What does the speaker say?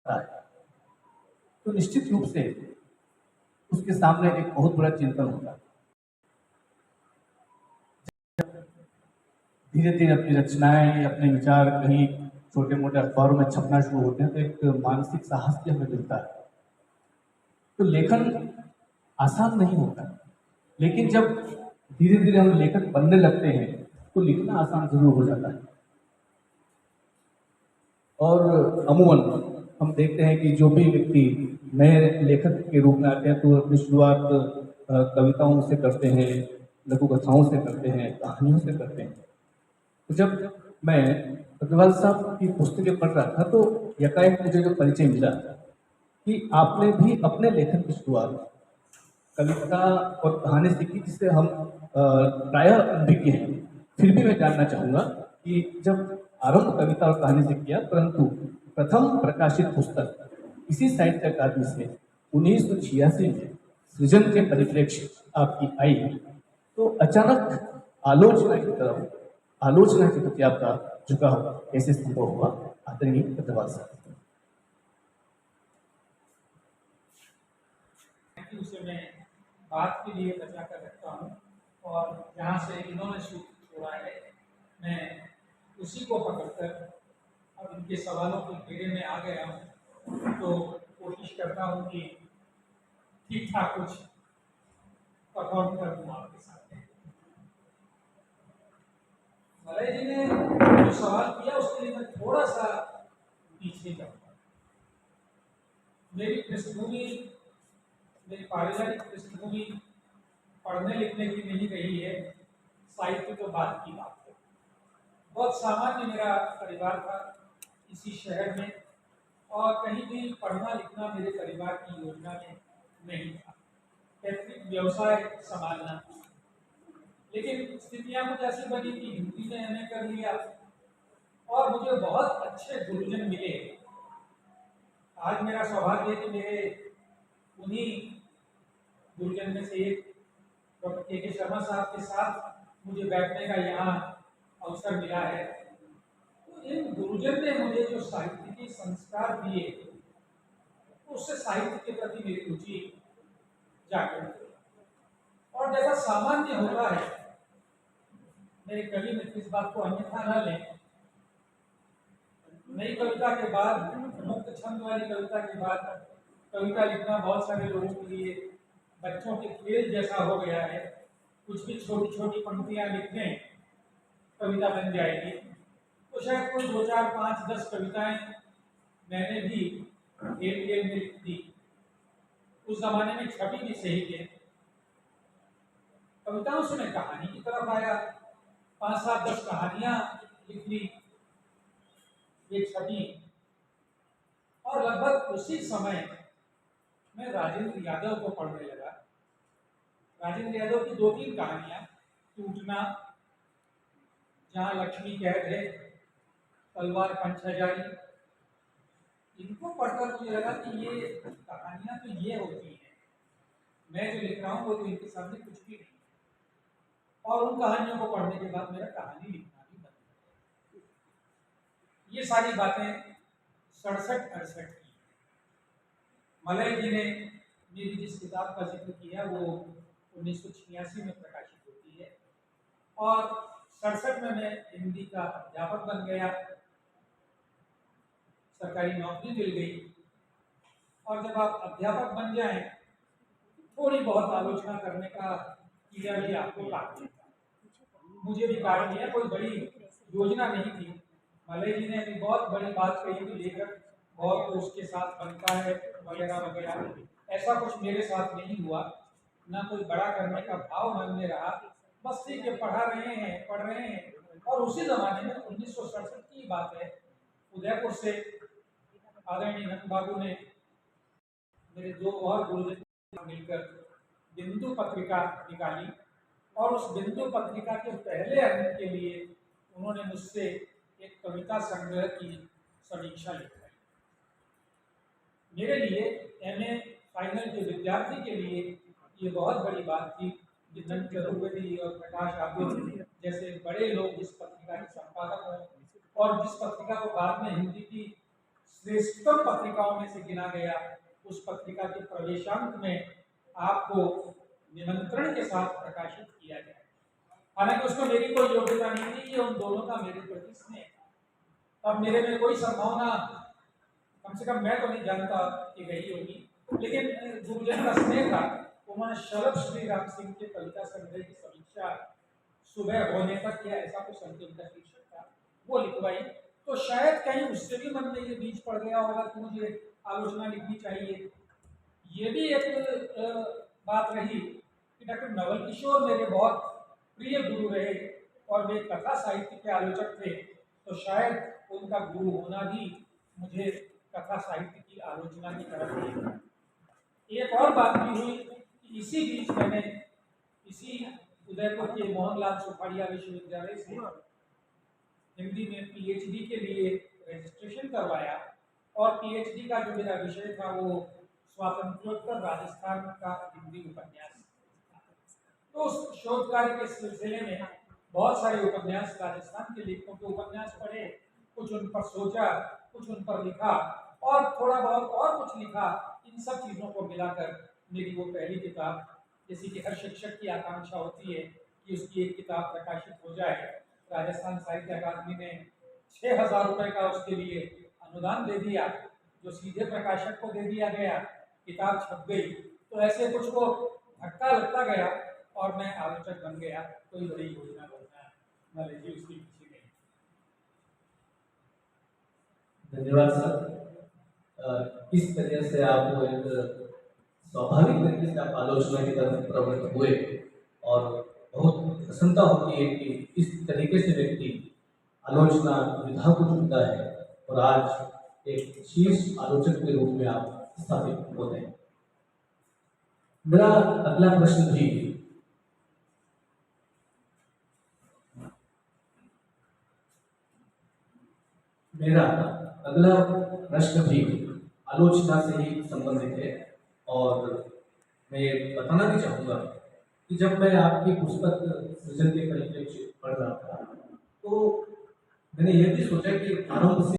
है तो निश्चित रूप से उसके सामने एक बहुत बड़ा चिंतन होता है। धीरे धीरे अपनी रचनाएं, अपने विचार कहीं छोटे मोटे अखबारों में छपना शुरू होते हैं तो एक मानसिक साहस भी हमें मिलता है। तो लेखन आसान नहीं होता, लेकिन जब धीरे धीरे हम लेखक बनने लगते हैं तो लिखना आसान जरूर हो जाता है। और अमूमन हम देखते हैं कि जो भी व्यक्ति नए लेखक के रूप में आते हैं तो अपनी शुरुआत कविताओं से करते हैं, लघु कथाओं से करते हैं, कहानियों से करते हैं। तो जब मैं अग्रवाल साहब की पुस्तकें पढ़ रहा था तो यकाएक मुझे जो परिचय मिला कि आपने भी अपने लेखन की शुरुआत कविता और कहानी से की, जिसे हम प्रायः अनभिज्ञ हैं। फिर भी मैं जानना चाहूँगा कि जब आरंभ कविता और कहानी से किया, परंतु प्रथम प्रकाशित पुस्तक इसी साहित्य अकादमी से 1986 में सृजन के परिप्रेक्ष्य आपकी आई, तो अचानक आलोचना के प्रति आपका झुकाव कैसे संभव हुआ? आदरणीय अग्रवाल साहब। उसे मैं बात के लिए बचा कर रखता हूँ और जहाँ से इन्होंने सूत्र छोड़ा है मैं उसी को पकड़कर अब इनके सवालों के घेरे में आ गया हूँ। तो कोशिश करता हूँ कि ठीक ठाक कुछ परफॉर्म कर दूँ आपके सामने। मलय जी ने जो सवाल किया उसके लिए मैं थोड़ा सा पीछे जाऊँगा। मेरी पृष्ठभूमि, मेरी पारिवारिक पृष्ठभूमि पढ़ने लिखने की नहीं रही है, साहित्य तो बात की बात है। बहुत सामान्य मेरा परिवार था इसी शहर में, और कहीं भी पढ़ना लिखना मेरे परिवार की योजना में नहीं था। पैतृक व्यवसाय संभालना, लेकिन स्थितियां कुछ ऐसी बनी कि हिंदी में एमए कर लिया और मुझे बहुत अच्छे गुरुजन मिले। आज मेरा सौभाग्य है कि मेरे उन्हीं गुरुजन में से एक डॉक्टर के शर्मा साहब के साथ मुझे बैठने का यहाँ अवसर मिला है। तो इन गुरुजन ने मुझे जो साहित्य के संस्कार दिए, उससे साहित्य के प्रति मेरी रुचि जागृत हुई। और जैसा सामान्य होता है, मेरे कवि मित्र इस बात को अन्यथा न लें, नई कविता के बाद, मुक्त छंद वाली कविता के बाद कविता लिखना बहुत सारे लोगों के लिए बच्चों के खेल जैसा हो गया है। कुछ भी छोटी छोटी पंक्तियां लिख दें, कविता बन जाएगी। तो शायद कोई 2, 4, 5, 10 कविताएं मैंने भी खेल खेल में लिख दी। उस जमाने में छपी भी सही थे कविताओं से मैं कहानी की तरफ आया। 5, 7, 10 कहानियां लिख ली, ये छपी। और लगभग उसी समय मैं राजेंद्र यादव को पढ़ने लगा। राजेंद्र यादव की 2-3 कहानियां, टूटना, जहां लक्ष्मी कैद है, तलवार पंचहजारी, इनको पढ़कर मुझे लगा कि ये कहानियां तो ये होती हैं, मैं जो लिख रहा हूँ वो तो इनके सामने कुछ भी नहीं। और उन कहानियों को पढ़ने के बाद मेरा कहानी लिखना भी बंद हो गया। ये सारी बातें 67-68 की। मलय जी ने मेरी जिस किताब का जिक्र किया वो 1986 में प्रकाशित होती है, और 67 में मैं हिंदी का अध्यापक बन गया, सरकारी नौकरी मिल गई। और जब आप अध्यापक बन जाएं, थोड़ी बहुत आलोचना करने का कीड़ा भी आपको काट लेता है। मुझे भी काट लिया, कोई बड़ी योजना नहीं थी। मलय जी ने भी बहुत बड़ी बात कही कि लेखक बहुत तो उसके साथ बनता है वगैरह वगैरह। ऐसा कुछ मेरे साथ नहीं हुआ, ना कोई बड़ा करने का भाव मन में रहा। बस ठीक है, पढ़ रहे हैं। और उसी जमाने में 1967 की बात है, उदयपुर से आदरणीय नंद बाबू ने मेरे 2 और गुरुजन मिलकर बिंदु पत्रिका निकाली, और उस बिंदु पत्रिका के पहले अंक के लिए उन्होंने मुझसे एक कविता संग्रह की समीक्षा लिखवाई। मेरे लिए एमए फाइनल के विद्यार्थी के लिए ये बहुत बड़ी बात थी। जितन चतुर्वेदी और प्रकाश आदि जैसे बड़े लोग जिस पत्रिका के संपादक हों, और जिस पत्रिका को बाद में हिंदी की श्रेष्ठतम पत्रिकाओं में से गिना गया, उस पत्रिका के प्रवेशांक में आपको निमंत्रण के साथ प्रकाशित किया जाए। हालांकि उसमें मेरी कोई योग्यता नहीं थी, ये उन दोनों का मेरे प्रति स्नेह। अब मेरे में कोई संभावना, कम से कम मैं तो नहीं जानता कि गई होगी, लेकिन गुरुजन का स्नेह था। उन्होंने शरद श्री राम सिंह के कविता संग्रह की समीक्षा सुबह होने तक, या ऐसा कुछ अंतिम का शीर्षक था, वो लिखवाई। तो शायद कहीं उससे भी मन में ये बीज पड़ गया होगा कि मुझे आलोचना लिखनी चाहिए। ये भी एक बात रही कि डॉक्टर नवल किशोर मेरे बहुत प्रिय गुरु रहे और वे कथा साहित्य के आलोचक थे, तो शायद उनका गुरु होना भी मुझे कथा साहित्य की आलोचना की तरफ ले। एक और बात भी हुई कि इसी बीच मैंने इसी उदयपुर के मोहनलाल सुखाड़िया विश्वविद्यालय से हिंदी में पीएचडी के लिए रजिस्ट्रेशन करवाया, और पीएचडी का जो मेरा विषय था वो स्वातंत्रोत्तर राजस्थान का हिंदी उपन्यास। तो उस शोध कार्य के सिलसिले में बहुत सारे उपन्यास, राजस्थान के लेखकों के उपन्यास पढ़े, कुछ उन पर सोचा, कुछ उन पर लिखा, और थोड़ा बहुत और कुछ लिखा। इन सब चीज़ों को मिलाकर मेरी वो पहली किताब, जैसे कि हर शिक्षक की आकांक्षा होती है कि उसकी एक किताब प्रकाशित हो जाए, राजस्थान साहित्य अकादमी ने 6,000 रुपये का उसके लिए अनुदान दे दिया, जो सीधे प्रकाशक को दे दिया गया, किताब छप गई। तो ऐसे कुछ को धक्का लगता गया और मैं आलोचक बन गया। कोई बड़ी योजना बनना न लगी उसके पीछे नहीं। धन्यवाद सर। किस तरह से आप एक स्वाभाविक तरीके से आप आलोचना की तरफ प्रवृत्त हुए, और बहुत प्रसन्नता होती है कि इस तरीके से व्यक्ति आलोचना विधा को चुनता है और आज एक शीर्ष आलोचक के रूप में आप स्थापित होते हैं। मेरा अगला प्रश्न भी आलोचना से ही संबंधित है, और मैं ये बताना भी चाहूँगा कि जब मैं आपकी पुस्तक सृजन के परिप्रेक्ष्य पढ़ रहा था, तो मैंने ये भी सोचा कि आरंभ से